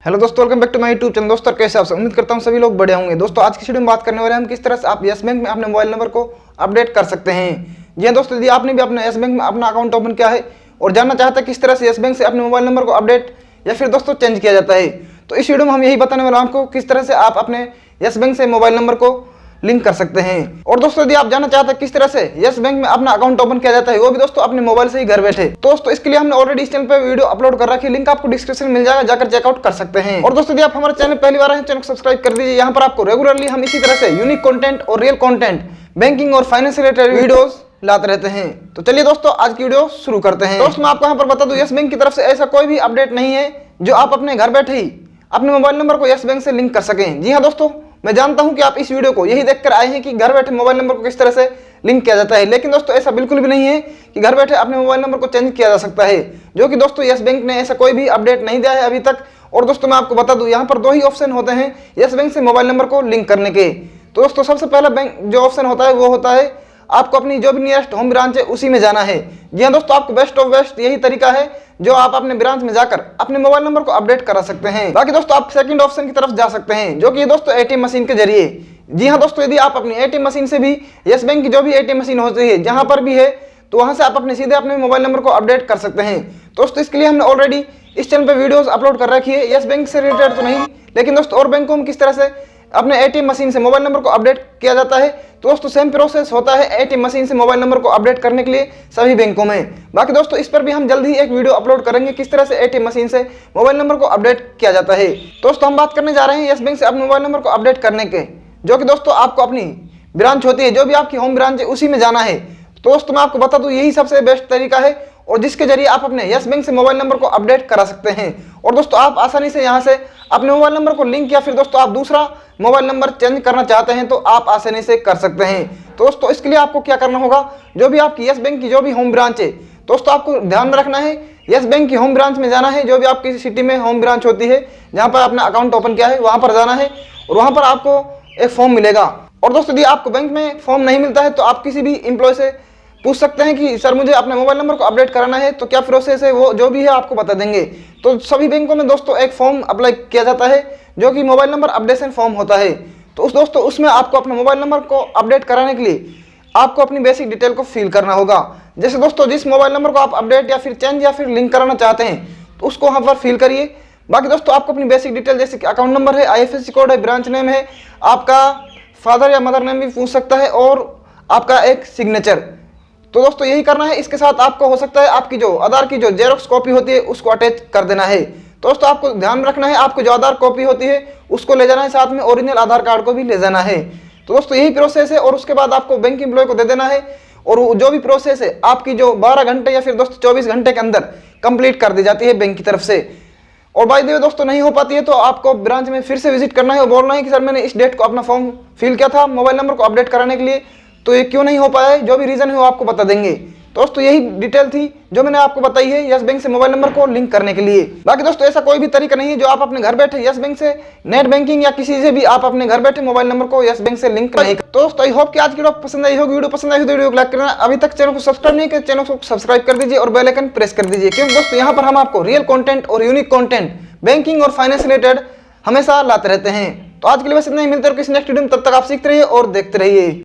Hello दोस्तों, welcome back to my YouTube channel. दोस्तों कैसे आप सब? उम्मीद करता हूँ सभी लोग बढ़िया होंगे। दोस्तों आज की वीडियो में बात करने वाले हैं हम किस तरह से आप यस बैंक में अपने मोबाइल नंबर को अपडेट कर सकते हैं। जी हाँ दोस्तों, यदि आपने भी अपने यस बैंक में अपना अकाउंट ओपन किया है और जानना चाहते हैं किस तरह से यस बैंक से अपने मोबाइल नंबर को अपडेट या फिर दोस्तों चेंज किया जाता है, तो इस वीडियो में हम यही बताने वाले हैं आपको किस तरह से आप अपने यस बैंक से मोबाइल नंबर को लिंक कर सकते हैं। और दोस्तों यदि आप जानना चाहते हैं किस तरह से यस बैंक में अपना अकाउंट ओपन किया जाता है, वो भी दोस्तों अपने मोबाइल से ही घर बैठे, दोस्तों इसके लिए हमने ऑलरेडी इस चैनल पे वीडियो अपलोड कर रखी है, लिंक आपको डिस्क्रिप्शन में मिल जाएगा, जाकर चेकआउट कर सकते हैं। और दोस्तों यदि आप हमारे चैनल पहली बार आए हैं, चैनल को सब्सक्राइब कर दीजिए। यहाँ पर आपको रेगुलरली हम इसी तरह से यूनिक कंटेंट और रियल कंटेंट बैंकिंग और फाइनेंस से रिलेटेड वीडियोस लाते रहते हैं। तो चलिए दोस्तों आज की वीडियो शुरू करते हैं। दोस्तों मैं आपको यहाँ पर बता दूं, यस बैंक की तरफ से ऐसा कोई भी अपडेट नहीं है जो आप अपने घर बैठे ही अपने मोबाइल नंबर को यस बैंक से लिंक कर सकें। जी हाँ दोस्तों, मैं जानता हूं कि आप इस वीडियो को यही देखकर आए हैं कि घर बैठे मोबाइल नंबर को किस तरह से लिंक किया जाता है, लेकिन दोस्तों ऐसा बिल्कुल भी नहीं है कि घर बैठे अपने मोबाइल नंबर को चेंज किया जा सकता है, जो कि दोस्तों यस बैंक ने ऐसा कोई भी अपडेट नहीं दिया है अभी तक। और दोस्तों मैं आपको बता दूं, यहाँ पर दो ही ऑप्शन होते हैं यस बैंक से मोबाइल नंबर को लिंक करने के। तो दोस्तों सबसे पहला बैंक जो ऑप्शन होता है वो होता है आपको अपनी जो भी नियरेस्ट होम ब्रांच है उसी में जाना है। जी हाँ दोस्तों, आपको बेस्ट ऑफ बेस्ट यही तरीका है जो आप अपने ब्रांच में जाकर अपने मोबाइल नंबर को अपडेट करा सकते हैं। बाकी दोस्तों आप सेकंड ऑप्शन की तरफ जा सकते हैं, जो कि दोस्तों एटीएम मशीन के जरिए। जी हाँ दोस्तों, यदि आप अपनी एटीएम मशीन से भी यस बैंक की जो भी एटीएम मशीन होती है जहां पर भी है, तो वहां से आप अपने सीधे अपने मोबाइल नंबर को अपडेट कर सकते हैं। दोस्तों इसके लिए हमने ऑलरेडी इस चैनल पे वीडियोस अपलोड कर रखी है, यस बैंक से रिलेटेड तो नहीं, लेकिन दोस्तों और बैंकों में किस तरह से अपने एटीएम मशीन से मोबाइल नंबर को अपडेट किया जाता है, तो दोस्तों सेम प्रोसेस होता है एटीएम मशीन से मोबाइल नंबर को अपडेट करने के लिए सभी बैंकों में। बाकी दोस्तों इस पर भी हम जल्द ही एक वीडियो अपलोड करेंगे किस तरह से एटीएम मशीन से मोबाइल नंबर को अपडेट किया जाता है। दोस्तों हम बात करने जा रहे हैं यस बैंक से अपने मोबाइल नंबर को अपडेट करने के, जो कि दोस्तों आपको अपनी ब्रांच होती है, जो भी आपकी होम ब्रांच है उसी में जाना है। तो दोस्तों मैं आपको बता दूं यही सबसे बेस्ट तरीका है और जिसके जरिए आप अपने यस बैंक से मोबाइल नंबर को अपडेट करा सकते हैं। और दोस्तों आप आसानी से यहाँ से अपने मोबाइल नंबर को लिंक या फिर दोस्तों आप दूसरा मोबाइल नंबर चेंज करना चाहते हैं तो आप आसानी से कर सकते हैं। तो दोस्तों इसके लिए आपको क्या करना होगा, जो भी आपकी यस बैंक की जो भी होम ब्रांच है, दोस्तों आपको ध्यान में रखना है यस बैंक की होम ब्रांच में जाना है, जो भी आपकी सिटी में होम ब्रांच होती है जहाँ पर आपने अकाउंट ओपन किया है वहाँ पर जाना है और वहाँ पर आपको एक फॉर्म मिलेगा। और दोस्तों यदि आपको बैंक में फॉर्म नहीं मिलता है तो आप किसी भी एम्प्लॉय से पूछ सकते हैं कि सर मुझे अपने मोबाइल नंबर को अपडेट कराना है, तो क्या प्रोसेस है वो जो भी है आपको बता देंगे। तो सभी बैंकों में दोस्तों एक फॉर्म अप्लाई किया जाता है जो कि मोबाइल नंबर अपडेशन फॉर्म होता है। तो उस दोस्तों उसमें आपको अपने मोबाइल नंबर को अपडेट कराने के लिए आपको अपनी बेसिक डिटेल को फिल करना होगा। जैसे दोस्तों जिस मोबाइल नंबर को आप अपडेट या फिर चेंज या फिर लिंक कराना चाहते हैं तो उसको वहाँ पर फिल करिए। बाकी दोस्तों आपको अपनी बेसिक डिटेल जैसे कि अकाउंट नंबर है, आईएफएससी कोड है, ब्रांच नेम है, आपका फादर या मदर नेम भी पूछ सकता है और आपका एक सिग्नेचर। तो दोस्तों यही करना है। इसके साथ आपको हो सकता है आपकी जो आधार की जो जेरोक्स कॉपी होती है उसको अटैच कर देना है। दोस्तों आपको ध्यान में रखना है आपको जो आधार कॉपी होती है उसको ले जाना है, साथ में ओरिजिनल आधार कार्ड को भी ले जाना है। तो दोस्तों यही प्रोसेस है और उसके बाद आपको बैंक एम्प्लॉय को दे देना है और जो भी प्रोसेस है आपकी जो 12 घंटे या फिर दोस्तों 24 घंटे के अंदर कंप्लीट कर दी जाती है बैंक की तरफ से। और बाय द वे दोस्तों नहीं हो पाती है तो आपको ब्रांच में फिर से विजिट करना है और बोलना है कि सर मैंने इस डेट को अपना फॉर्म फिल किया था मोबाइल नंबर को अपडेट कराने के लिए, तो ये क्यों नहीं हो पाया है, जो भी रीजन है वो आपको बता देंगे। दोस्तों यही डिटेल थी जो मैंने आपको बताई है यस बैंक से मोबाइल नंबर को लिंक करने के लिए। बाकी दोस्तों ऐसा कोई भी तरीका नहीं है जो आप अपने घर बैठे यस बैंक से नेट बैंकिंग या किसी से भी आप अपने घर बैठे मोबाइल नंबर को यस बैंक से लिंक नहीं कर। दोस्तों आई होप कि आज की वीडियो पसंद आई होगी। वीडियो पसंद आई तो वीडियो को लाइक करना, अभी तक चैनल को सब्सक्राइब नहीं किया चैनल को सब्सक्राइब कर दीजिए और बेल आइकन प्रेस कर दीजिए, क्योंकि दोस्तों यहाँ पर हम आपको रियल कंटेंट और यूनिक कंटेंट बैंकिंग और फाइनेंस रिलेटेड हमेशा लाते रहते हैं। तो आज के लिए बस इतना ही, मिलते हैं किसी नेक्स्ट वीडियो में, तब तक आप सीखते रहिए और देखते रहिए।